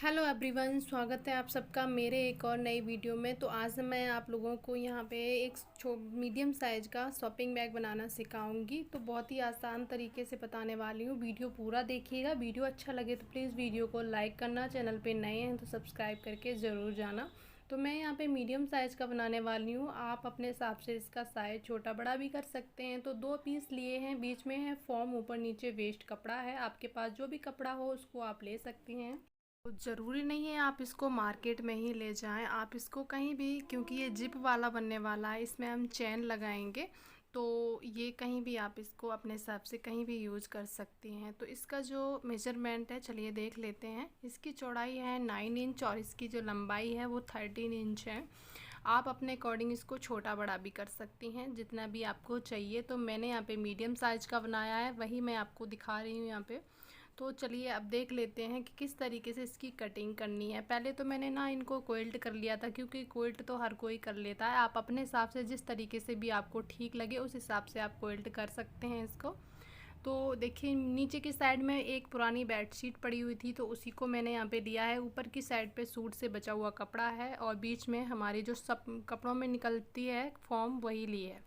Hello everyone, स्वागत है आप सबका मेरे एक और नई वीडियो में। तो आज मैं आप लोगों को यहाँ पे एक मीडियम साइज़ का शॉपिंग बैग बनाना सिखाऊंगी। तो बहुत ही आसान तरीके से बताने वाली हूँ। वीडियो पूरा देखिएगा। वीडियो अच्छा लगे तो प्लीज़ वीडियो को लाइक करना, चैनल पे नए हैं तो सब्सक्राइब करके ज़रूर जाना। तो मैं यहाँ पे मीडियम साइज़ का बनाने वाली हूँ। आप अपने हिसाब से इसका साइज़ छोटा बड़ा भी कर सकते हैं। तो 2 पीस लिए हैं, बीच में है फॉर्म, ऊपर नीचे वेस्ट कपड़ा है। आपके पास जो भी कपड़ा हो उसको आप ले सकती हैं। तो ज़रूरी नहीं है आप इसको मार्केट में ही ले जाएं, आप इसको कहीं भी, क्योंकि ये जिप वाला बनने वाला है, इसमें हम चैन लगाएंगे। तो ये कहीं भी आप इसको अपने हिसाब से कहीं भी यूज़ कर सकती हैं। तो इसका जो मेजरमेंट है चलिए देख लेते हैं। इसकी चौड़ाई है 9 इंच और इसकी जो लंबाई है वो 13 इंच है। आप अपने अकॉर्डिंग इसको छोटा बड़ा भी कर सकती हैं जितना भी आपको चाहिए। तो मैंने यहाँ पे मीडियम साइज़ का बनाया है, वही मैं आपको दिखा रही हूँ यहाँ पे। तो चलिए अब देख लेते हैं कि किस तरीके से इसकी कटिंग करनी है। पहले तो मैंने ना इनको क्विल्ट कर लिया था, क्योंकि क्विल्ट तो हर कोई कर लेता है। आप अपने हिसाब से जिस तरीके से भी आपको ठीक लगे उस हिसाब से आप क्विल्ट कर सकते हैं इसको। तो देखिए नीचे की साइड में एक पुरानी बेडशीट पड़ी हुई थी, तो उसी को मैंने यहाँ पे लिया है। ऊपर की साइड पे सूट से बचा हुआ कपड़ा है और बीच में हमारी जो सब कपड़ों में निकलती है फॉर्म वही ली है।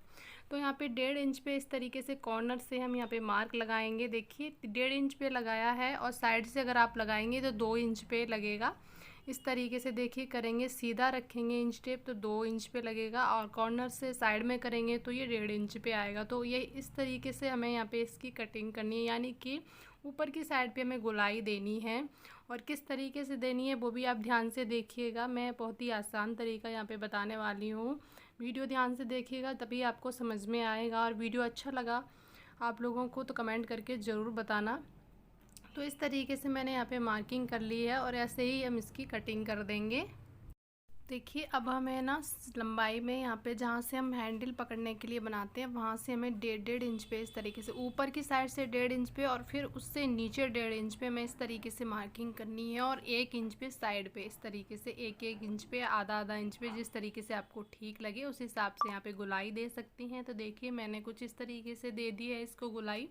तो यहाँ पे 1.5 इंच पे इस तरीके से कॉर्नर से हम यहाँ पे मार्क लगाएंगे। देखिए 1.5 इंच पे लगाया है और साइड से अगर आप लगाएंगे तो 2 इंच पे लगेगा। इस तरीके से देखिए करेंगे, सीधा रखेंगे इंच टेप तो 2 इंच पे लगेगा और कॉर्नर से साइड में करेंगे तो ये 1.5 इंच पे आएगा। तो ये इस तरीके से हमें यहाँ पे इसकी कटिंग करनी है, यानी कि ऊपर की साइड पे हमें गोलाई देनी है। और किस तरीके से देनी है वो भी आप ध्यान से देखिएगा। मैं बहुत ही आसान तरीका यहाँ पे बताने वाली हूँ। वीडियो ध्यान से देखिएगा तभी आपको समझ में आएगा। और वीडियो अच्छा लगा आप लोगों को तो कमेंट करके ज़रूर बताना। तो इस तरीके से मैंने यहाँ पे मार्किंग कर ली है और ऐसे ही हम इसकी कटिंग कर देंगे। देखिए अब हमें ना लंबाई में यहाँ पे जहाँ से हम हैंडल पकड़ने के लिए बनाते हैं वहाँ से हमें 1.5 इंच पे इस तरीके से ऊपर की साइड से 1.5 इंच पे और फिर उससे नीचे 1.5 इंच पे हमें इस तरीके से मार्किंग करनी है। और 1 इंच पे साइड पे इस तरीके से 1-1 इंच पे, आधा इंच पे, जिस तरीके से आपको ठीक लगे उस हिसाब से यहाँ पे गुलाई दे सकती हैं। तो देखिए मैंने कुछ इस तरीके से दे दी है इसको गुलाई।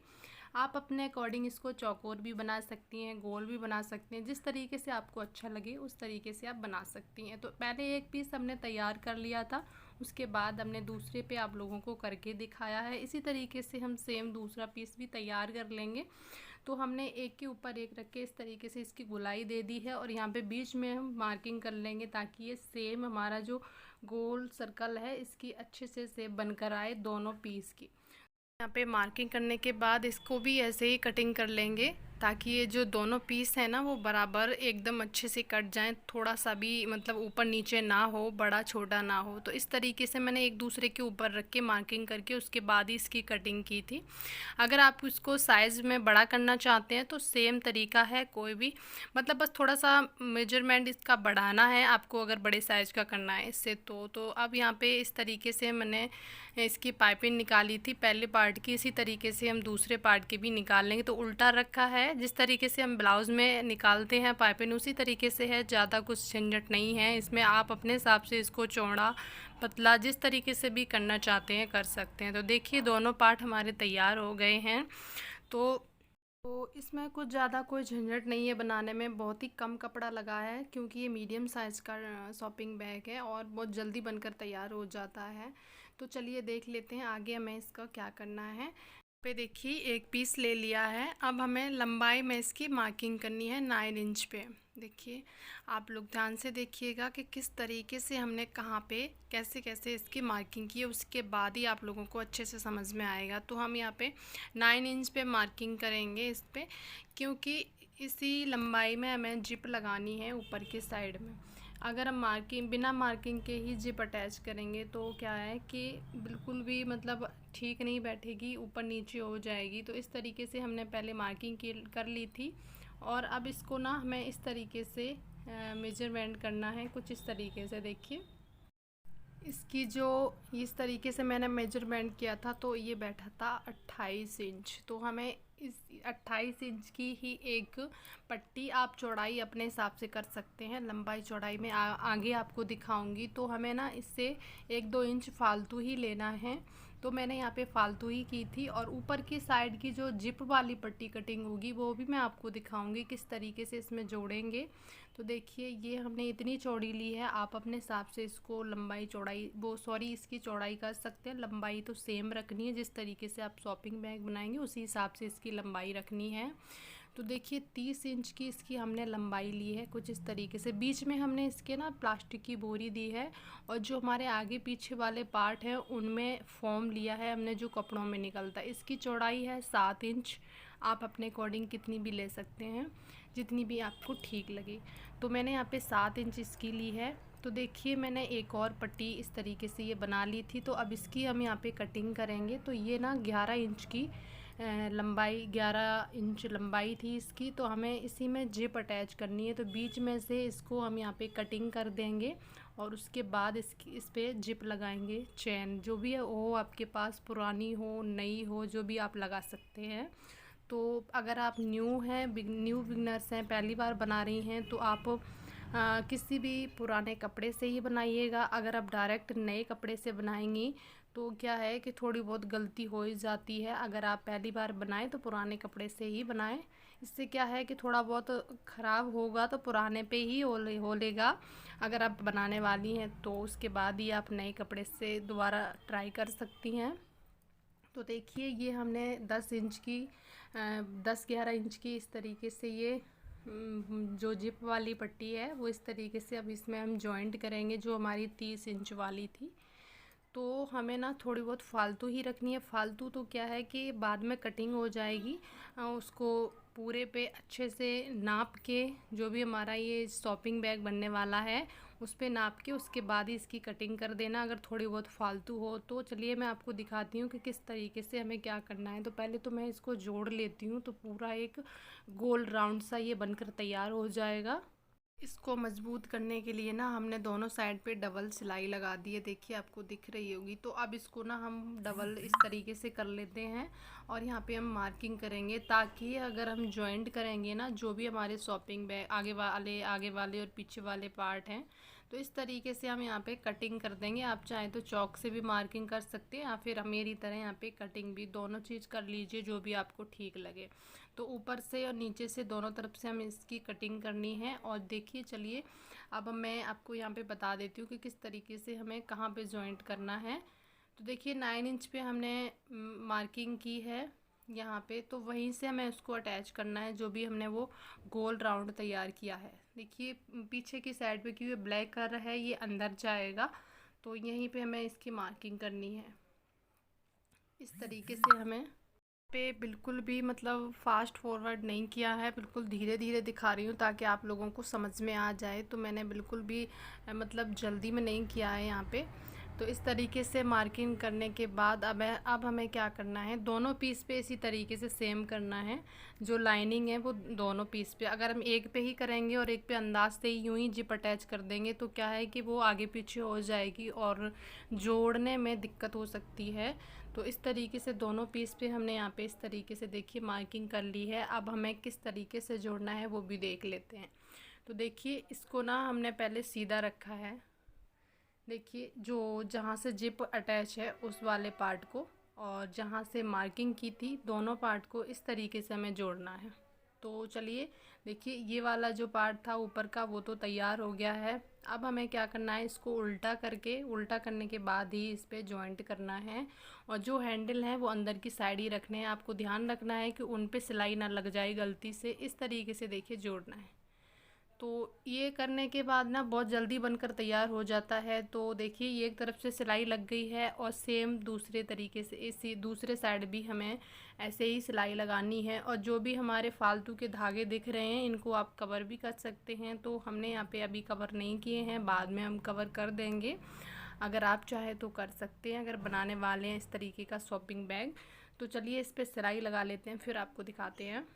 आप अपने अकॉर्डिंग इसको चौकोर भी बना सकती हैं, गोल भी बना सकती हैं, जिस तरीके से आपको अच्छा लगे उस तरीके से आप बना सकती हैं। तो पहले एक पीस हमने तैयार कर लिया था, उसके बाद हमने दूसरे पे आप लोगों को करके दिखाया है। इसी तरीके से हम सेम दूसरा पीस भी तैयार कर लेंगे। तो हमने एक के ऊपर एक रख के इस तरीके से इसकी गुलाई दे दी है और यहाँ पे बीच में हम मार्किंग कर लेंगे ताकि ये सेम हमारा जो गोल सर्कल है इसकी अच्छे से शेप बनकर आए दोनों पीस की। यहाँ पे मार्किंग करने के बाद इसको भी ऐसे ही कटिंग कर लेंगे ताकि ये जो दोनों पीस है ना वो बराबर एकदम अच्छे से कट जाएं, थोड़ा सा भी मतलब ऊपर नीचे ना हो, बड़ा छोटा ना हो। तो इस तरीके से मैंने एक दूसरे के ऊपर रख के मार्किंग करके उसके बाद ही इसकी कटिंग की थी। अगर आप इसको साइज़ में बड़ा करना चाहते हैं तो सेम तरीका है, कोई भी मतलब बस थोड़ा सा मेजरमेंट इसका बढ़ाना है आपको अगर बड़े साइज़ का करना है इससे। तो अब यहाँ पे इस तरीके से मैंने इसकी पाइपिंग निकाली थी पहले पार्ट की, इसी तरीके से हम दूसरे पार्ट की भी निकाल लेंगे। तो उल्टा रखा है, जिस तरीके से हम ब्लाउज़ में निकालते हैं पाइपिंग उसी तरीके से है, ज़्यादा कुछ झंझट नहीं है इसमें। आप अपने हिसाब से इसको चौड़ा पतला जिस तरीके से भी करना चाहते हैं कर सकते हैं। तो देखिए दोनों पार्ट हमारे तैयार हो गए हैं। तो इसमें कुछ ज़्यादा कोई झंझट नहीं है बनाने में, बहुत ही कम कपड़ा लगा है क्योंकि ये मीडियम साइज़ का शॉपिंग बैग है और बहुत जल्दी बनकर तैयार हो जाता है। तो चलिए देख लेते हैं आगे हमें इसका क्या करना है। पे देखिए एक पीस ले लिया है, अब हमें लंबाई में इसकी मार्किंग करनी है 9 इंच पे। देखिए आप लोग ध्यान से देखिएगा कि किस तरीके से हमने कहाँ पे कैसे कैसे इसकी मार्किंग की है, उसके बाद ही आप लोगों को अच्छे से समझ में आएगा। तो हम यहाँ पे 9 इंच पे मार्किंग करेंगे इस पे, क्योंकि इसी लंबाई में हमें जिप लगानी है ऊपर की साइड में। अगर हम बिना मार्किंग के ही जिप अटैच करेंगे तो क्या है कि बिल्कुल भी मतलब ठीक नहीं बैठेगी, ऊपर नीचे हो जाएगी। तो इस तरीके से हमने पहले मार्किंग कर ली थी और अब इसको ना हमें इस तरीके से मेजरमेंट करना है कुछ इस तरीके से। देखिए इसकी जो इस तरीके से मैंने मेजरमेंट किया था तो ये बैठा था 28 इंच। तो हमें इस 28 इंच की ही एक पट्टी, आप चौड़ाई अपने हिसाब से कर सकते हैं, लंबाई चौड़ाई में आगे आपको दिखाऊंगी। तो हमें ना इससे 1-2 इंच फालतू ही लेना है। तो मैंने यहाँ पे फालतू ही की थी। और ऊपर की साइड की जो जिप वाली पट्टी कटिंग होगी वो भी मैं आपको दिखाऊंगी किस तरीके से इसमें जोड़ेंगे। तो देखिए ये हमने इतनी चौड़ी ली है, आप अपने हिसाब से इसको लंबाई चौड़ाई इसकी चौड़ाई कर सकते हैं। लंबाई तो सेम रखनी है, जिस तरीके से आप शॉपिंग बैग बनाएंगे उसी हिसाब से इसकी लंबाई रखनी है। तो देखिए 30 इंच की इसकी हमने लंबाई ली है कुछ इस तरीके से। बीच में हमने इसके ना प्लास्टिक की बोरी दी है, और जो हमारे आगे पीछे वाले पार्ट हैं उनमें फोम लिया है हमने जो कपड़ों में निकलता है। इसकी चौड़ाई है 7 इंच, आप अपने अकॉर्डिंग कितनी भी ले सकते हैं, जितनी भी आपको ठीक लगे। तो मैंने यहाँ पे 7 इंच इसकी ली है। तो देखिए मैंने एक और पट्टी इस तरीके से ये बना ली थी। तो अब इसकी हम यहाँ पे कटिंग करेंगे। तो ये ना 11 इंच की लंबाई, 11 इंच लंबाई थी इसकी। तो हमें इसी में जिप अटैच करनी है। तो बीच में से इसको हम यहाँ पे कटिंग कर देंगे, और उसके बाद इस पे जिप लगाएंगे। चैन जो भी है वो आपके पास पुरानी हो नई हो जो भी आप लगा सकते हैं। तो अगर आप न्यू बिगनर्स हैं, पहली बार बना रही हैं, तो आप किसी भी पुराने कपड़े से ही बनाइएगा। अगर आप डायरेक्ट नए कपड़े से बनाएंगी तो क्या है कि थोड़ी बहुत गलती हो ही जाती है। अगर आप पहली बार बनाएं तो पुराने कपड़े से ही बनाएं। इससे क्या है कि थोड़ा बहुत ख़राब होगा तो पुराने पे ही हो लेगा। अगर आप बनाने वाली हैं तो उसके बाद ही आप नए कपड़े से दोबारा ट्राई कर सकती हैं। तो देखिए ये हमने 10-11 इंच की इस तरीके से ये जो जिप वाली पट्टी है वो इस तरीके से अब इसमें हम जॉइंट करेंगे, जो हमारी 30 इंच वाली थी। तो हमें ना थोड़ी बहुत फालतू ही रखनी है। फालतू तो क्या है कि बाद में कटिंग हो जाएगी, उसको पूरे पे अच्छे से नाप के, जो भी हमारा ये शॉपिंग बैग बनने वाला है उस पे नाप के उसके बाद ही इसकी कटिंग कर देना, अगर थोड़ी बहुत फालतू हो तो। चलिए मैं आपको दिखाती हूँ कि किस तरीके से हमें क्या करना है। तो पहले तो मैं इसको जोड़ लेती हूँ, तो पूरा एक गोल राउंड सा ये बनकर तैयार हो जाएगा। इसको मजबूत करने के लिए ना हमने दोनों साइड पे डबल सिलाई लगा दी है, देखिए आपको दिख रही होगी। तो अब इसको ना हम डबल इस तरीके से कर लेते हैं, और यहाँ पे हम मार्किंग करेंगे, ताकि अगर हम जॉइंट करेंगे ना जो भी हमारे शॉपिंग बैग आगे वाले और पीछे वाले पार्ट हैं, तो इस तरीके से हम यहाँ पे कटिंग कर देंगे। आप चाहें तो चौक से भी मार्किंग कर सकते हैं, या फिर मेरी तरह यहाँ पे कटिंग भी, दोनों चीज़ कर लीजिए जो भी आपको ठीक लगे। तो ऊपर से और नीचे से दोनों तरफ से हमें इसकी कटिंग करनी है। और देखिए चलिए अब मैं आपको यहाँ पे बता देती हूँ कि किस तरीके से हमें कहाँ पे जॉइंट करना है। तो देखिए 9 इंच पे हमने मार्किंग की है यहाँ पे, तो वहीं से हमें उसको अटैच करना है जो भी हमने वो गोल राउंड तैयार किया है। देखिए पीछे की साइड पे क्योंकि ब्लैक कलर है ये अंदर जाएगा, तो यहीं पे हमें इसकी मार्किंग करनी है। इस तरीके से हमें पे बिल्कुल भी मतलब फास्ट फॉरवर्ड नहीं किया है, बिल्कुल धीरे धीरे दिखा रही हूँ ताकि आप लोगों को समझ में आ जाए। तो मैंने बिल्कुल भी मतलब जल्दी में नहीं किया है यहाँ पे। तो इस तरीके से मार्किंग करने के बाद अब हमें क्या करना है, दोनों पीस पे इसी तरीके से सेम करना है। जो लाइनिंग है वो दोनों पीस पे, अगर हम एक पे ही करेंगे और एक पे अंदाज से ही यूँ ही जिप अटैच कर देंगे तो क्या है कि वो आगे पीछे हो जाएगी और जोड़ने में दिक्कत हो सकती है। तो इस तरीके से दोनों पीस पे हमने यहाँ पे इस तरीके से देखिए मार्किंग कर ली है। अब हमें किस तरीके से जोड़ना है वो भी देख लेते हैं। तो देखिए इसको ना हमने पहले सीधा रखा है, देखिए जो जहाँ से जिप अटैच है उस वाले पार्ट को, और जहाँ से मार्किंग की थी दोनों पार्ट को इस तरीके से हमें जोड़ना है। तो चलिए देखिए ये वाला जो पार्ट था ऊपर का वो तो तैयार हो गया है। अब हमें क्या करना है, इसको उल्टा करने के बाद ही इस पर जॉइंट करना है। और जो हैंडल है वो अंदर की साइड ही रखने हैं। आपको ध्यान रखना है कि उन पे सिलाई ना लग जाए गलती से। इस तरीके से देखिए जोड़ना है। तो ये करने के बाद ना बहुत जल्दी बनकर तैयार हो जाता है। तो देखिए ये एक तरफ से सिलाई लग गई है, और सेम दूसरे तरीके से इसी दूसरे साइड भी हमें ऐसे ही सिलाई लगानी है। और जो भी हमारे फालतू के धागे दिख रहे हैं इनको आप कवर भी कर सकते हैं। तो हमने यहाँ पे अभी कवर नहीं किए हैं, बाद में हम कवर कर देंगे। अगर आप चाहे तो कर सकते हैं अगर बनाने वाले हैं इस तरीके का शॉपिंग बैग। तो चलिए इस पर सिलाई लगा लेते हैं, फिर आपको दिखाते हैं।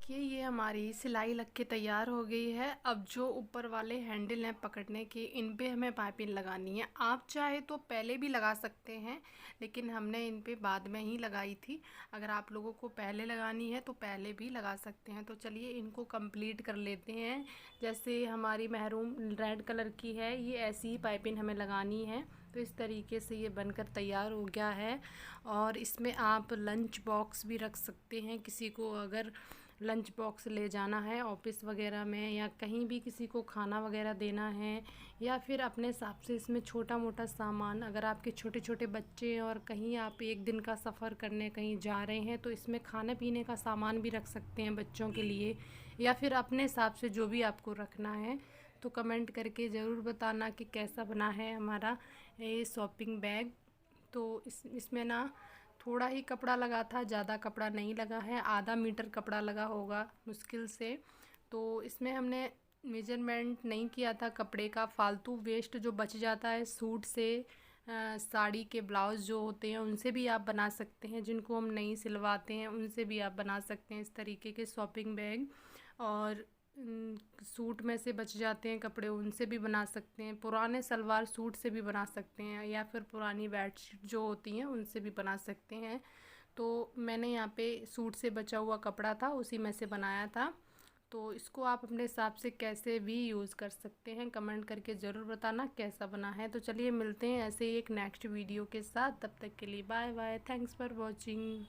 देखिए ये हमारी सिलाई लग के तैयार हो गई है। अब जो ऊपर वाले हैंडल हैं पकड़ने के, इन पे हमें पाइपिंग लगानी है। आप चाहे तो पहले भी लगा सकते हैं, लेकिन हमने इन पे बाद में ही लगाई थी। अगर आप लोगों को पहले लगानी है तो पहले भी लगा सकते हैं। तो चलिए इनको कंप्लीट कर लेते हैं। जैसे हमारी महरून रेड कलर की है, ये ऐसी ही पाइपिंग हमें लगानी है। तो इस तरीके से ये बनकर तैयार हो गया है। और इसमें आप लंच बॉक्स भी रख सकते हैं। किसी को अगर लंच बॉक्स ले जाना है ऑफिस वगैरह में, या कहीं भी किसी को खाना वगैरह देना है, या फिर अपने हिसाब से इसमें छोटा मोटा सामान, अगर आपके छोटे छोटे बच्चे हैं और कहीं आप एक दिन का सफ़र करने कहीं जा रहे हैं, तो इसमें खाने पीने का सामान भी रख सकते हैं बच्चों के लिए, या फिर अपने हिसाब से जो भी आपको रखना है। तो कमेंट करके ज़रूर बताना कि कैसा बना है हमारा ये शॉपिंग बैग। तो इसमें ना थोड़ा ही कपड़ा लगा था, ज़्यादा कपड़ा नहीं लगा है, आधा मीटर कपड़ा लगा होगा मुश्किल से। तो इसमें हमने मेजरमेंट नहीं किया था कपड़े का। फालतू वेस्ट जो बच जाता है सूट से, साड़ी के ब्लाउज़ जो होते हैं उनसे भी आप बना सकते हैं, जिनको हम नहीं सिलवाते हैं उनसे भी आप बना सकते हैं इस तरीके के शॉपिंग बैग। और सूट में से बच जाते हैं कपड़े, उनसे भी बना सकते हैं। पुराने सलवार सूट से भी बना सकते हैं, या फिर पुरानी बेडशीट जो होती हैं उनसे भी बना सकते हैं। तो मैंने यहाँ पे सूट से बचा हुआ कपड़ा था, उसी में से बनाया था। तो इसको आप अपने हिसाब से कैसे भी यूज़ कर सकते हैं। कमेंट करके ज़रूर बताना कैसा बना है। तो चलिए मिलते हैं ऐसे ही एक नेक्स्ट वीडियो के साथ। तब तक के लिए bye bye. Thanks for watching.